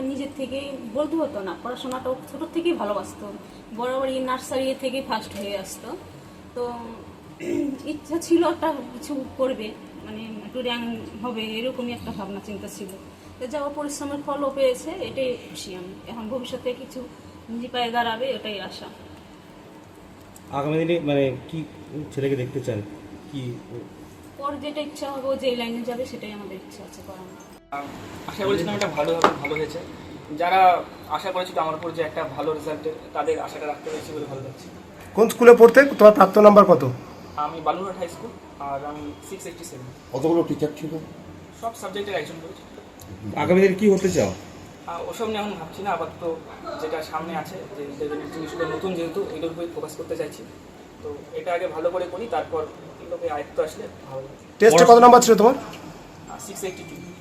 নিজের থেকে বলতে হতো না, পড়াশোনাটা ছোটোর থেকেই ভালোবাসতো, বরাবরই নার্সারি থেকে ফার্স্ট হয়ে আসতো। তো ইচ্ছা ছিল একটা কিছু করবে, মানে একটু র্যাঙ্ক হবে এরকমই একটা ভাবনা চিন্তা ছিল। তো যাওয়া পরিশ্রমের ফলও পেয়েছে, এটাই খুশি আমি। এখন ভবিষ্যতে কিছু নিজে পায়ে দাঁড়াবে, এটাই আশা। আগামী দিনে মানে কি ছেলেকে দেখতে চান, কি ওর যেটা ইচ্ছা হবে, ও যে লাইনে যাবে সেটাই আমাদের ইচ্ছা আছে করানো। আশা করেছিলাম এটা ভালো হবে, ভালো হয়েছে। যারা আশা করেছিল আমার উপর যে একটা ভালো রেজাল্টের, তাদের আশাটা রাখতে পেরেছি বলে ভালো লাগছে। কোন স্কুলে পড়তে? তোমার প্রাপ্ত নাম্বার কত? আমি বালুরঘাট হাই স্কুল, আর আমি 687। কতগুলো টিচার ছিল? সব সাবজেক্টের একজন করেছি। আগামী দিনে কি হতে চাও? ওসব নিয়ে এখন ভাবছি না, আপাতত যেটা সামনে আছে, যে লেভেলের জিনিসগুলো নতুন, যেহেতু এগুলোর উপরে ফোকাস করতে চাইছি। তো এটা আগে ভালো করে করি, তারপর এগুলোকে আয়ত্ত আসলে ভালো লাগে। টেস্টে কত নাম্বার ছিল তোমার? 682।